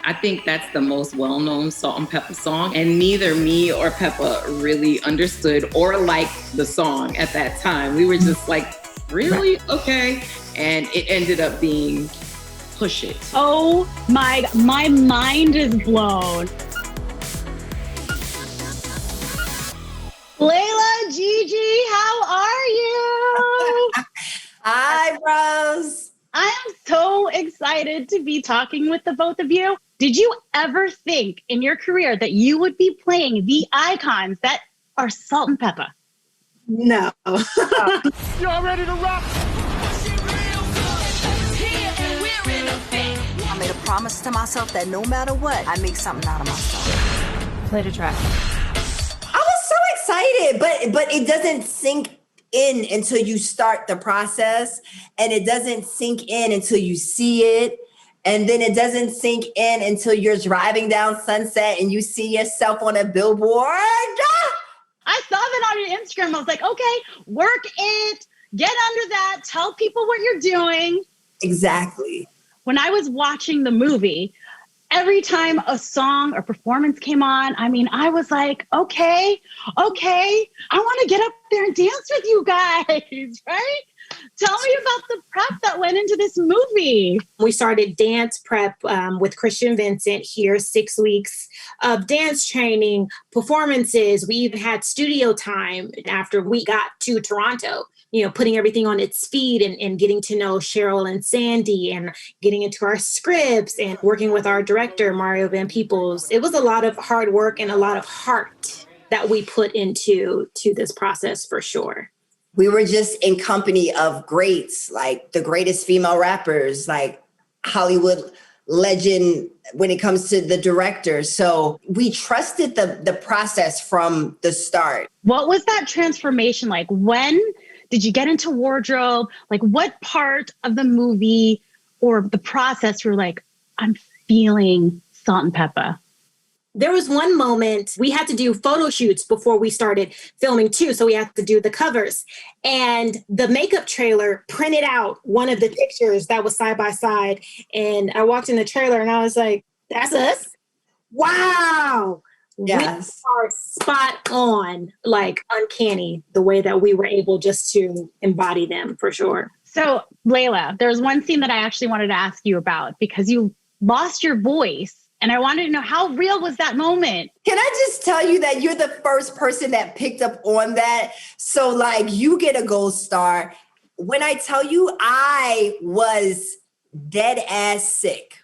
I think that's the most well-known Salt-N-Pepa song. And neither me or Peppa really understood or liked the song at that time. We were just like, really? Okay. And it ended up being Push It. Oh my mind is blown. Layla, Gigi, how are you? Hi, Rose. I am so excited to be talking with the both of you. Did you ever think in your career that you would be playing the icons that are Salt-N-Pepa? No. Y'all ready to rock? I made a promise to myself that no matter what, I make something out of myself. Play the track. I was so excited, but it doesn't sink in until you start the process, and it doesn't sink in until you see it, and then it doesn't sink in until you're driving down Sunset and you see yourself on a billboard. I saw that on your Instagram. I was like, okay, work it, get under that, tell people what you're doing. Exactly. When I was watching the movie, every time a song or performance came on, I mean, I was like, okay, I want to get up there and dance with you guys, right? Tell me about the prep that went into this movie. We started dance prep with Christian Vincent here, 6 weeks of dance training, performances. We even had studio time after we got to Toronto, putting everything on its feet and getting to know Cheryl and Sandy and getting into our scripts and working with our director, Mario Van Peebles. It was a lot of hard work and a lot of heart that we put into this process for sure. We were just in company of greats, like the greatest female rappers, like Hollywood legend when it comes to the directors. So we trusted the process from the start. What was that transformation like? When did you get into wardrobe? Like what part of the movie or the process were like, I'm feeling Salt-N-Pepa? There was one moment we had to do photo shoots before we started filming too. So we had to do the covers, and the makeup trailer printed out one of the pictures that was side by side. And I walked in the trailer and I was like, that's us. Wow. Yes. We are spot on, like uncanny, the way that we were able just to embody them for sure. So Layla, there's one scene that I actually wanted to ask you about because you lost your voice. And I wanted to know, how real was that moment? Can I just tell you that you're the first person that picked up on that? So like you get a gold star. When I tell you I was dead ass sick,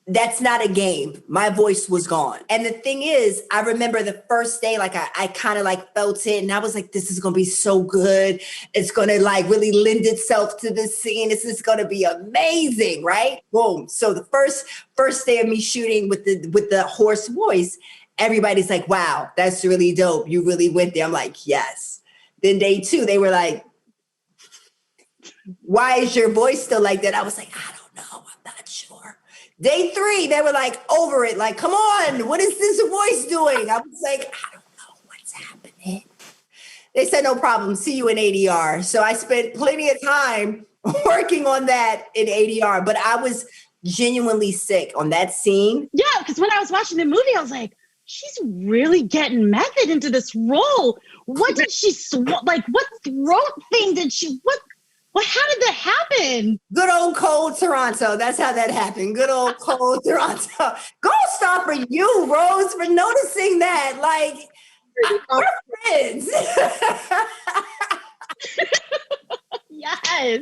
that's not a game. My voice was gone. And the thing is, I remember the first day, like I kind of like felt it and I was like, this is going to be so good. It's going to like really lend itself to the scene. This is going to be amazing, right? Boom. So the first day of me shooting with the hoarse voice, everybody's like, wow, that's really dope. You really went there. I'm like, yes. Then day 2, they were like, why is your voice still like that? I was like, I don't know. I'm not sure. Day 3, they were like over it. Like, come on, what is this voice doing? I was like, I don't know what's happening. They said, no problem. See you in ADR. So I spent plenty of time working on that in ADR, but I was genuinely sick on that scene. Yeah, because when I was watching the movie, I was like, she's really getting method into this role. What did she, what throat thing did she, how did that happen? Good old cold Toronto. That's how that happened. Good old cold Toronto. Gold star for you, Rose, for noticing that. Like, we're friends. Yes.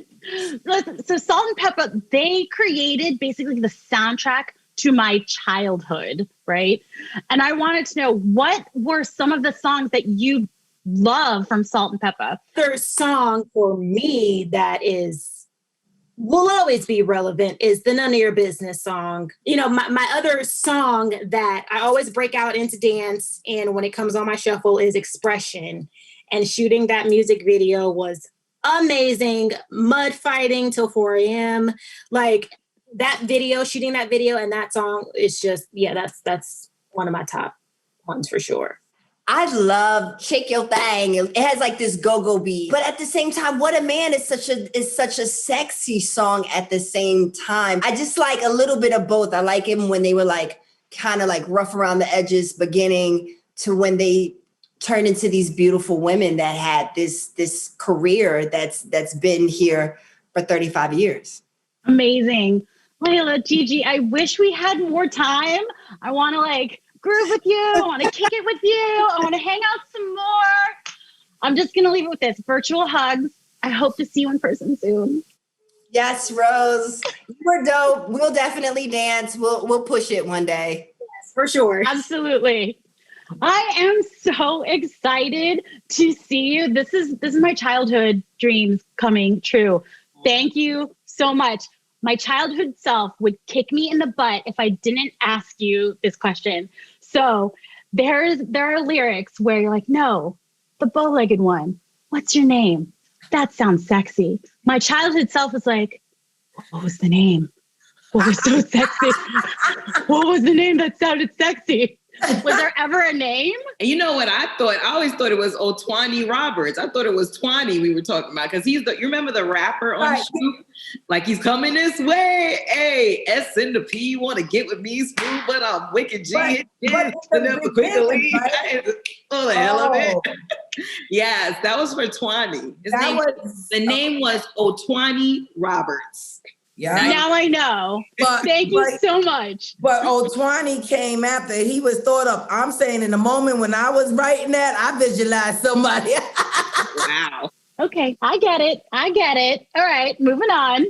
Listen, so Salt-N-Pepa, they created basically the soundtrack to my childhood, right? And I wanted to know, what were some of the songs that you love from Salt-N-Pepa? Their song for me that will always be relevant is the None of Your Business song. My other song that I always break out into dance and when it comes on my shuffle is Expression. And shooting that music video was amazing. Mud fighting till 4 a.m. Like that video, shooting that video and that song is just, that's one of my top ones for sure. I love Shake Your Thing. It has like this go-go beat. But at the same time, What a Man is such a sexy song at the same time. I just like a little bit of both. I like him when they were like kind of like rough around the edges beginning to when they turned into these beautiful women that had this career that's been here for 35 years. Amazing. Layla, Gigi, I wish we had more time. I want to like groove with you. I want to kick it with you. I want to hang out some more. I'm just going to leave it with this. Virtual hugs. I hope to see you in person soon. Yes, Rose. We're dope. We'll definitely dance. We'll push it one day. Yes, for sure. Absolutely. I am so excited to see you. This is my childhood dreams coming true. Thank you so much. My childhood self would kick me in the butt if I didn't ask you this question. So there are lyrics where you're like, no, the bow-legged one. What's your name? That sounds sexy. My childhood self was like, what was the name? What was so sexy? What was the name that sounded sexy? Was there ever a name? And you know what I thought? I always thought it was Otwani Roberts. I thought it was Twani we were talking about because you remember the rapper on Shoot? Like he's coming this way. Hey, S and the P, you want to get with me smooth, but I'm wicked G. But Quickly. Oh, the hell of it. Yes, that was for Twani. The name was Otwani Roberts. Yeah. Now I know. Thank you so much. But Otwani came after he was thought of. I'm saying in the moment when I was writing that, I visualized somebody. Wow. Okay, I get it. All right, moving on.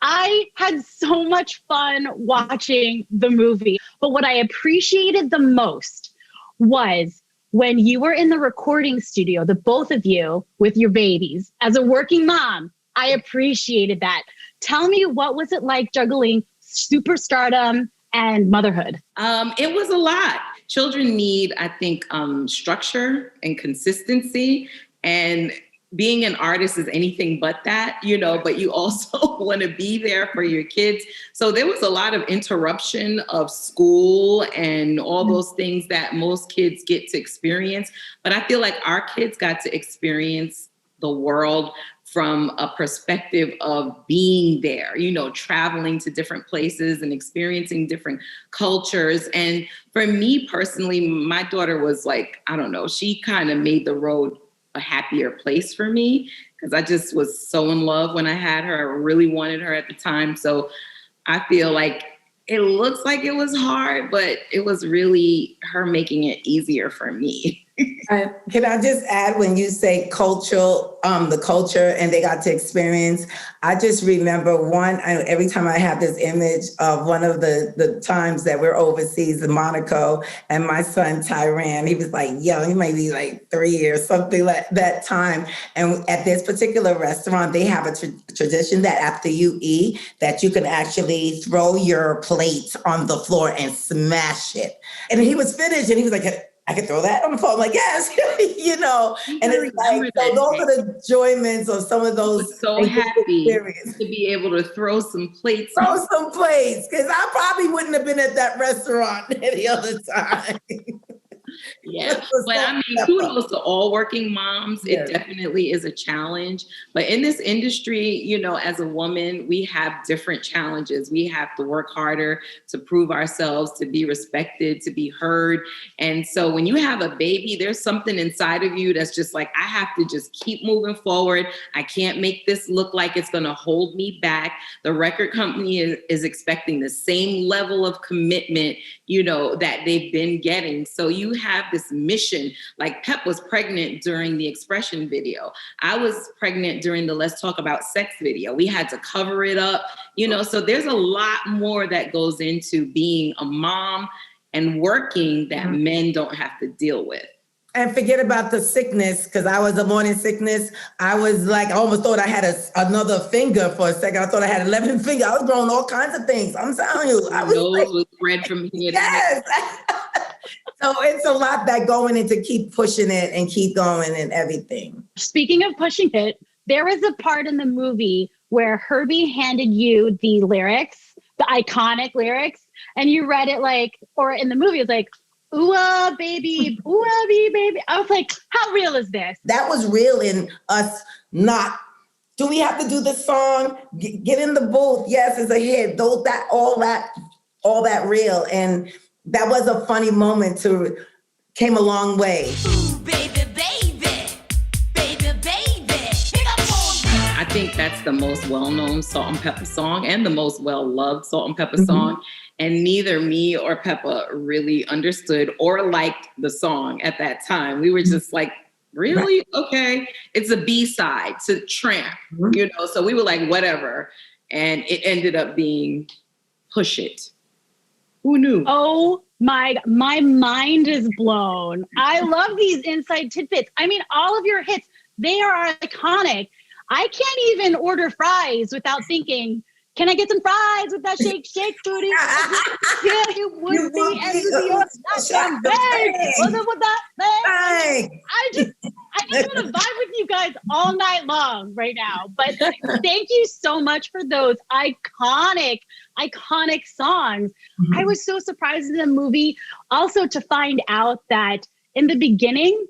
I had so much fun watching the movie, but what I appreciated the most was when you were in the recording studio, the both of you with your babies. As a working mom, I appreciated that. Tell me, what was it like juggling superstardom and motherhood? It was a lot. Children need, I think, structure and consistency. And being an artist is anything but that, but you also want to be there for your kids. So there was a lot of interruption of school and all those things that most kids get to experience. But I feel like our kids got to experience the world from a perspective of being there, traveling to different places and experiencing different cultures. And for me personally, my daughter was like, I don't know, she kind of made the road a happier place for me because I just was so in love when I had her. I really wanted her at the time. So I feel like it looks like it was hard, but it was really her making it easier for me. Can I just add, when you say the culture and they got to experience, I just remember every time I have this image of one of the times that we're overseas in Monaco, and my son Tyran, he was like young, he might be like 3 or something like that time. And at this particular restaurant, they have a tradition that after you eat, that you can actually throw your plate on the floor and smash it. And he was finished and he was like, I could throw that on the phone. I'm like, yes, and it's like, so those are the enjoyments of some of those. So happy to be able to throw some plates. Because I probably wouldn't have been at that restaurant any other time. Yeah, but I mean, kudos to all working moms. It definitely is a challenge. But in this industry, as a woman, we have different challenges. We have to work harder to prove ourselves, to be respected, to be heard. And so when you have a baby, there's something inside of you that's just like, I have to just keep moving forward. I can't make this look like it's going to hold me back. The record company is expecting the same level of commitment, that they've been getting. So you have this mission. Like Pep was pregnant during the Expression video. I was pregnant during the Let's Talk About Sex video. We had to cover it up, so there's a lot more that goes into being a mom and working that men don't have to deal with. And forget about the sickness, because I was a morning sickness. I was like, I almost thought I had another finger for a second. I thought I had 11 fingers. I was growing all kinds of things. I'm telling you. I was spread from here. Yes. So it's a lot that going into keep pushing it and keep going and everything. Speaking of pushing it, there was a part in the movie where Herbie handed you the lyrics, the iconic lyrics, and you read it or in the movie, it's like, ooh, baby. I was like, how real is this? That was real in us not, do we have to do the song? Get in the booth. Yes, it's a hit. All that real. And that was a funny moment came a long way. Ooh, baby, baby, baby, baby. Pick up on I think that's the most well-known Salt-N-Pepa song and the most well-loved Salt-N-Pepa song. And neither me or Peppa really understood or liked the song at that time. We were just like, really? Okay. It's a B-side to Tramp, so we were like, whatever. And it ended up being Push It. Who knew? Oh my mind is blown. I love these inside tidbits. I mean, all of your hits, they are iconic. I can't even order fries without thinking, can I get some fries with that shake booty? Yeah, it would be as the with that thing. I just want to vibe with you guys all night long right now. But thank you so much for those iconic songs. I was so surprised in the movie also to find out that in the beginning,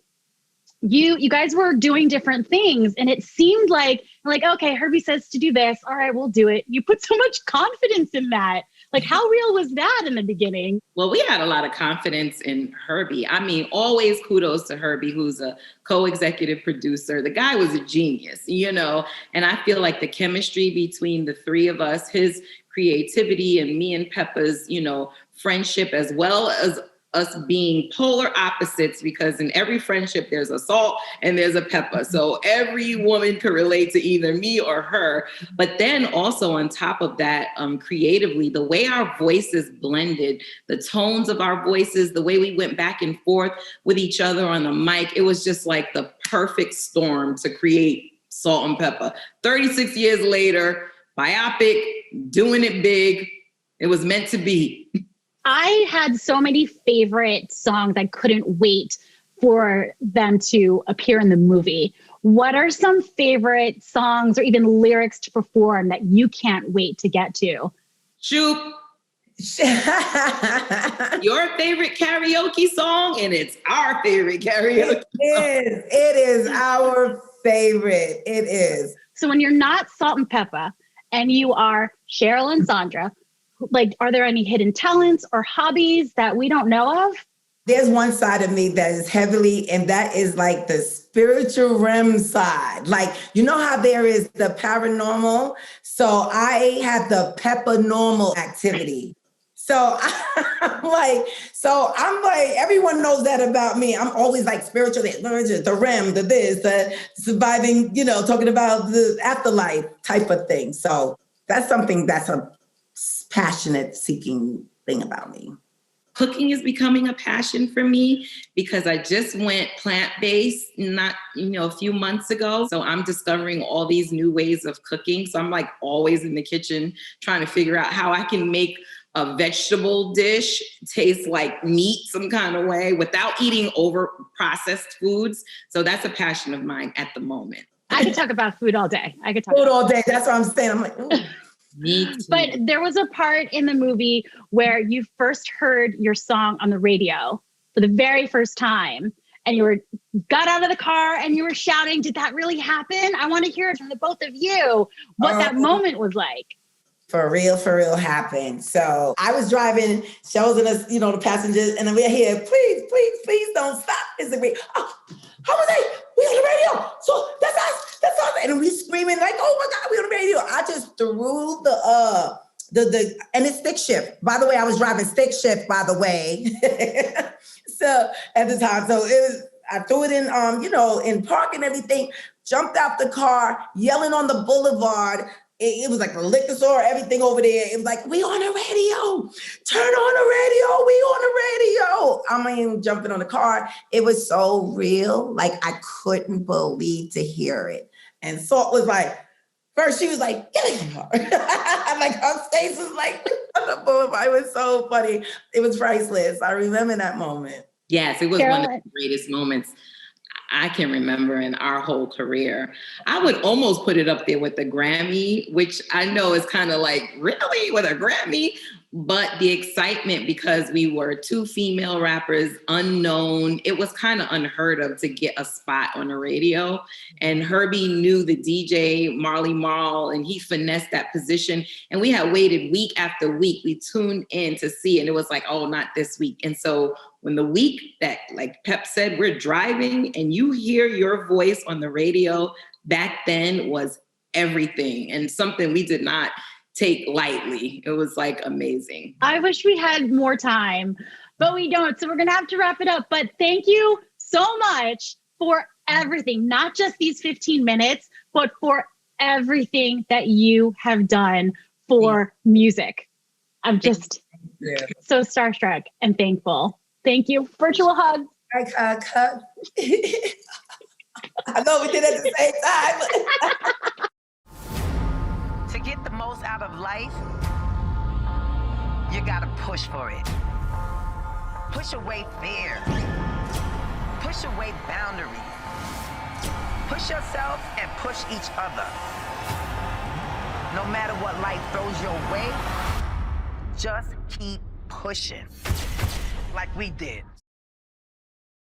you guys were doing different things, and it seemed like, okay, Herbie says to do this. All right, we'll do it. You put so much confidence in that. Like, how real was that in the beginning? Well, we had a lot of confidence in Herbie. I mean, always kudos to Herbie, who's a co-executive producer. The guy was a genius, and I feel like the chemistry between the three of us, his creativity and me and Peppa's, friendship, as well as us being polar opposites, because in every friendship there's a Salt and there's a Peppa. So every woman could relate to either me or her. But then also on top of that, creatively, the way our voices blended, the tones of our voices, the way we went back and forth with each other on the mic, it was just like the perfect storm to create Salt-N-Pepa. 36 years later, biopic, doing it big. It was meant to be. I had so many favorite songs. I couldn't wait for them to appear in the movie. What are some favorite songs or even lyrics to perform that you can't wait to get to? Shoot. Your favorite karaoke song, and it's our favorite karaoke song. It is our favorite. It is. So when you're not Salt-N-Pepa and you are Cheryl and Sandra, are there any hidden talents or hobbies that we don't know of? There's one side of me that is heavily, and that is like the spiritual realm side. Like, you know how there is the paranormal? So I have the Peppa normal activity. So I'm like, everyone knows that about me. I'm always like spiritual, the realm, the this, the surviving, talking about the afterlife type of thing. So that's something that's a passionate seeking thing about me. Cooking is becoming a passion for me because I just went plant-based a few months ago. So I'm discovering all these new ways of cooking. So I'm like always in the kitchen trying to figure out how I can make a vegetable dish taste like meat some kind of way without eating over processed foods. So that's a passion of mine at the moment. I could talk about food all day. That's what I'm saying. I'm like, ooh. But there was a part in the movie where you first heard your song on the radio for the very first time, and you got out of the car and you were shouting. Did that really happen? I want to hear it from the both of you, what that moment was like. For real happened. So I was driving, Cheryl and us, the passengers, and then we're here, please don't stop. It's a great, how was that? We on the radio. So that's us. And we screaming like, oh my God, we on the radio. I just threw and it's stick shift. By the way, I was driving stick shift, by the way. So at the time, I threw it in, in park and everything, jumped out the car, yelling on the boulevard. It was like a liquor store, everything over there. It was like, we on the radio. Turn on the radio. We on the radio. I mean, jumping on the car. It was so real. Like, I couldn't believe to hear it. And Salt was like, first she was like, get in the car. Like, her face was like, on the boulevard. It was so funny. It was priceless. I remember that moment. Yes, it was one of the greatest moments I can remember in our whole career. I would almost put it up there with the Grammy, which I know is kind of like, really, with a Grammy? But the excitement, because we were two female rappers, unknown, it was kind of unheard of to get a spot on the radio. And Herbie knew the DJ, Marley Marl, and he finessed that position. And we had waited week after week. We tuned in to see, and it was like, oh, not this week. And so when the week that, like Pep said, we're driving and you hear your voice on the radio, back then was everything, and something we did not take lightly. It was like amazing. I wish we had more time, but we don't. So we're going to have to wrap it up. But thank you so much for everything, not just these 15 minutes, but for everything that you have done for music. I'm just so starstruck and thankful. Thank you. Virtual hug. I know we did it at the same time. To get the most out of life, you gotta push for it. Push away fear. Push away boundaries. Push yourself and push each other. No matter what life throws your way, just keep pushing like we did.